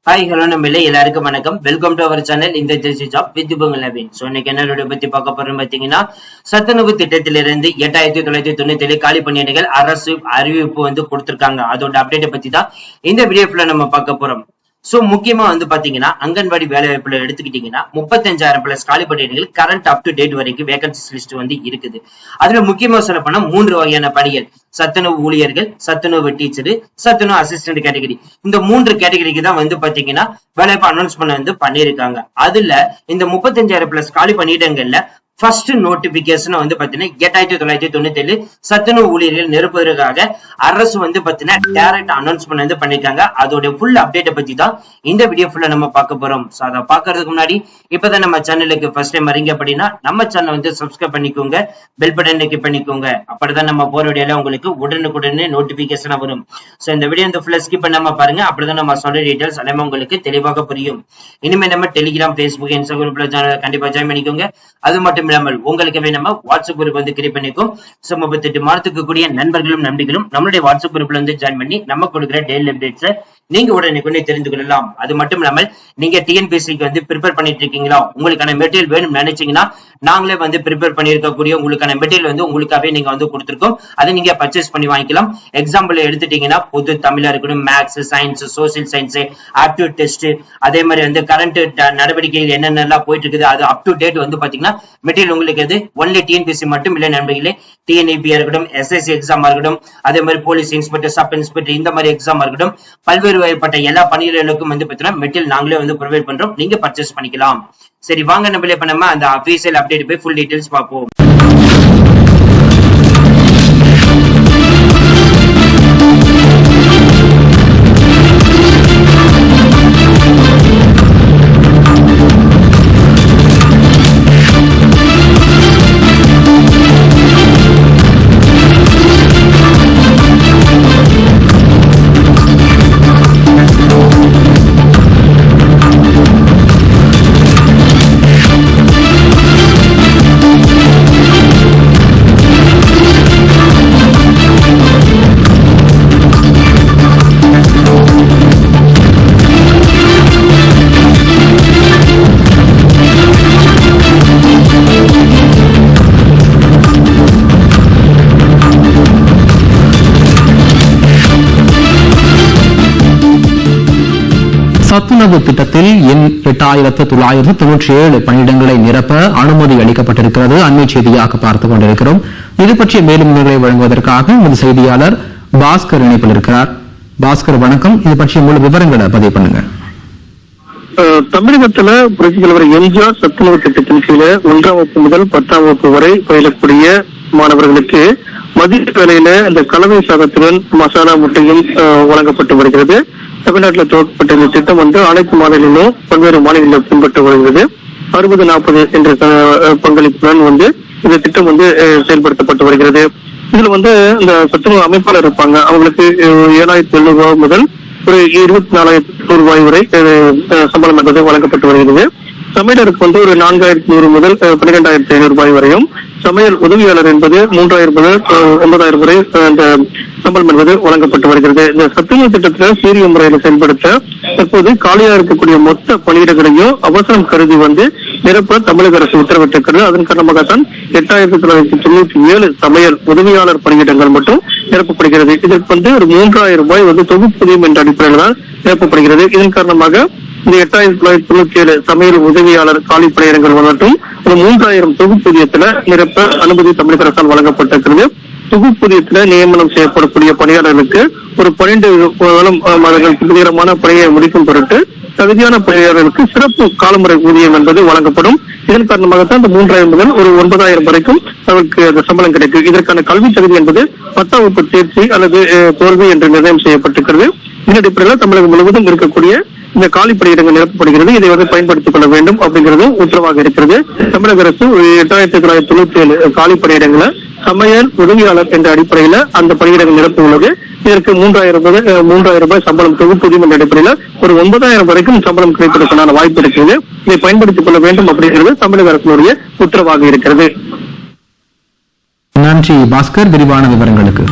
Hi hello நம்மளே எல்லாருக்கும் வணக்கம். வெல்கம் டு அவர் சேனல் இந்த Jersey job with Naveen. So இன்னைக்கு என்ன பத்தி பார்க்க போறோம் பாத்தீங்கன்னா, சத்துணவு திட்டத்திலிருந்து 8997 காலி பணியிடங்கள் அரசு அறிவிப்பு கொடுத்திருக்காங்க. அதோட அப்டேட் பத்தி தான் இந்த வீடியோல நம்ம பார்க்க போறோம். சோ முக்கியமா பாத்தீங்கன்னா, அங்கன்வாடி வேலை வாய்ப்புல எடுத்துக்கிட்டீங்கன்னா 35,000 பிளஸ் காலி பணியிடங்கள் கரண்ட் அப் டு டேட் வரைக்கும் வேகன்சிஸ் லிஸ்ட் இருக்குது. அதுல முக்கியமா சொல்ல போனா 3 வகையான பணிகள்: சத்துணவு ஊழியர்கள், சத்துணவு டீச்சர், சத்துணவு அசிஸ்டன்ட் கேட்டகரி. இந்த 3 கேட்டகரிக்கு தான் பாத்தீங்கன்னா வேலைவாய்ப்பு அனௌன்ஸ்மெண்ட் பண்ணிருக்காங்க. அதுல இந்த 35,000 பிளஸ் காலி பணியிடங்கள்ல ஃபர்ஸ்ட் நோட்டிபிகேஷன் பாத்தீங்கன்னா 8997 சத்துணவு ஊழியர்கள் நிரப்புவதற்காக அரசு பாத்தீங்கன்னா டைரக்ட் அனௌன்ஸ்மெண்ட் பண்ணிருக்காங்க. அதோட ஃபுல் அப்டேட் பத்தி தான் இந்த வீடியோ ஃபுல்லா நம்ம பார்க்க போறோம். சோ அதை பாக்குறதுக்கு முன்னாடி இப்பதான் நம்ம சேனலுக்கு ஃபர்ஸ்ட் டைம் வரீங்க அப்படின்னா நம்ம சேனல் சப்ஸ்கிரைப் பண்ணிக்கோங்க, பெல் பட்டன் கிளிக் பண்ணிக்கோங்க. அப்படிதான் நம்ம போற வீடியோல உங்களுக்கு உடனுக்குடனே நோட்டிபிகேஷன் வரும். சோ இந்த வீடியோ ஃபுல்லா ஸ்கிப் பண்ணாம பாருங்க. அப்படிதான் நம்ம சொல்ற டீடைல்ஸ் எல்லாமே உங்களுக்கு தெளிவாக புரியும். இனிமே நம்ம டெலிகிராம், பேஸ்புக், இன்ஸ்டாகிராம் கண்டிப்பா ஜாயின் பண்ணிக்கோங்க. அது மட்டும் உங்களுக்கு நம்ம வாட்ஸ்அப் குரூப் கிரியேட் பண்ணிக்கும். 38 மாதத்துக்கு கூடிய நண்பர்களும் நம்பிகளும் நம்மளுடைய வாட்ஸ்அப் குரூப்ல ஜாயின் பண்ணி நம்ம கொடுக்குற டெய்லி அப்டேட்ஸ் நீங்க உடனே தெரிந்து கொள்ளலாம். அது மட்டும் இல்லாமல் நீங்க டிஎன்பிஎஸ்சிக்கு ப்ரிப்பேர் பண்ணிட்டு இருக்கீங்களா, உங்களுக்கான மெட்டீரியல் வேணும் நினைச்சீங்கன்னா நாங்களே ப்ரிப்பேர் பண்ணிருக்கக்கூடிய உங்களுக்கான மெட்டீரியல் உங்களுக்காகவே நீங்க கொடுத்திருக்கோம். அதை நீங்க பர்ச்சேஸ் பண்ணி வாங்கிக்கலாம். எக்ஸாம்பிள் எடுத்துட்டீங்கன்னா பொது தமிழா இருக்கணும், maths, science, social science, aptitude test, அதே மாதிரி கரண்ட் நடவடிக்கைகள் என்னென்னலாம் போயிட்டு இருக்குது அது அப் டு டேட் பாத்தீங்கன்னா மெட்டீரியல் உங்களுக்கு எது ஒன்லி டிஎன்பிஎஸ்சி மட்டும் இல்ல நண்பர்களே, டிஎன்இபியா இருக்கட்டும், எஸ்எஸ்சி எக்ஸாமா இருக்கட்டும், அதே மாதிரி போலீஸ் இன்ஸ்பெக்டர், சப் இன்ஸ்பெக்டர், இந்த மாதிரி எக்ஸாமா இருக்கட்டும், பல்வேறு வகைப்பட்ட எல்லா பணிகளுக்கும் பாத்தீங்கன்னா மெட்டீரியல் நாங்களே ப்ரொவைட் பண்றோம். நீங்க பர்ச்சேஸ் பண்ணிக்கலாம். சரி வாங்க நம்மளே இப்ப நம்ம அந்த அபிஷியல் அப்டேட் போய் ஃபுல் டீடைல்ஸ் பார்ப்போம். சத்துணவு திட்டத்தில் 8997 பணியிடங்களை நிரப்ப அனுமதி அளிக்கப்பட்டிருக்கிறது. அண்மை செய்தியாக பார்த்துக் கொண்டிருக்கிறோம். இது பற்றிய மேலும் விவரங்களை வழங்குவதற்காக நமது செய்தியாளர் பாஸ்கர் இணைப்பில் இருக்கிறார். பாஸ்கர் வணக்கம். இது பற்றிய முழு விவரங்களை பதிவு பண்ணுங்க. தமிழகத்துல புரட்சித் தலைவர் எம்ஜிஆர் சத்துணவு திட்டத்தின் கீழே 1ஆம் வகுப்பு முதல் 10ஆம் வகுப்பு வரை பயிலக்கூடிய மாணவர்களுக்கு மதிய வேளையில இந்த கலவை சாதத்துடன் மசாலா முட்டையும் வழங்கப்பட்டு வருகிறது. தமிழ்நாட்டில் துவக்கப்பட்ட இந்த திட்டம் அனைத்து மாநிலங்களிலும் பல்வேறு மாநிலங்களில் பின்பற்ற வருகிறது. 60-40 என்ற பங்களிப்புடன் இந்த திட்டம் செயல்படுத்தப்பட்டு வருகிறது. இதுல இந்த சத்துணவு அமைப்பாளர் இருப்பாங்க. அவங்களுக்கு 7,700 ரூபாய் முதல் ஒரு 24,000 ரூபாய் வரை சம்பளம் என்பது வழங்கப்பட்டு வருகிறது. சமையலருக்கு ஒரு 4,100 முதல் 12,500 ரூபாய் வரையும், சமையல் உதவியாளர் என்பது 3,000 முதல் 9,000 வரை அந்த சம்பளம் என்பது வழங்கப்பட்டு வருகிறது. இந்த சத்துணவு திட்டத்துல சீரிய முறையில செயல்படுத்த தற்போது காலியா இருக்கக்கூடிய மொத்த பணியிடங்களையும் அவசரம் கருதி நிரப்ப தமிழக அரசு உத்தரவிட்டிருக்கிறது. அதன் காரணமாகத்தான் 8,997 சமையல் உதவியாளர் பணியிடங்கள் மட்டும் நிரப்பப்படுகிறது. இதற்கு ஒரு 3,000 ரூபாய் தொகுப்பூதியம் என்ற அடிப்படையில் தான் நிரப்பப்படுகிறது. இதன் காரணமாக இந்த 8,997 சமையல் உதவியாளர் காலி பணியிடங்கள் மட்டும் 3,000 தொகுப்பூதியத்துல நிரப்ப அனுமதி தமிழக அரசால் வழங்கப்பட்டிருக்கிறது. தொகுப்பூதியத்துல நியமனம் செய்யப்படக்கூடிய பணியாளர்களுக்கு ஒரு 12 மாதங்கள் திருப்திகரமான பணியை முடிக்கும் பொருட்டு தகுதியான பணியாளர்களுக்கு சிறப்பு காலமுறை ஊதியம் என்பது வழங்கப்படும். இதன் காரணமாகத்தான் இந்த 3,000 முதல் ஒரு 9,000 வரைக்கும் அவருக்கு அந்த சம்பளம் கிடைக்கும். இதற்கான கல்வி தகுதி என்பது 10ஆம் வகுப்பு தேர்ச்சி அல்லது தோல்வி என்று நிர்ணயம் செய்யப்பட்டிருக்கிறது. இந்த அடிப்படையில் தமிழகம் முழுவதும் இருக்கக்கூடிய இந்த காலி பணியிடங்கள் நிரப்பப்படுகிறது. இதை பயன்படுத்திக் கொள்ள வேண்டும் அப்படிங்கிறது உத்தரவாக இருக்கிறது. தமிழக அரசு 8,997 காலி பணியிடங்களை சமையல் உதவியாளர் என்ற அடிப்படையில அந்த பணியிடங்கள் நிரப்ப உள்ளது. இதற்கு 3,000 ரூபாய் சம்பளம் தொகுப்பூதியம் என்ற அடிப்படையில ஒரு 9,000 வரைக்கும் சம்பளம் கிடைப்பதற்கான வாய்ப்பு இருக்கிறது. இதை பயன்படுத்திக் கொள்ள வேண்டும் அப்படிங்கிறது தமிழக அரசினுடைய உத்தரவாக இருக்கிறது. நன்றி பாஸ்கர், விரிவான விவரங்களுக்கு.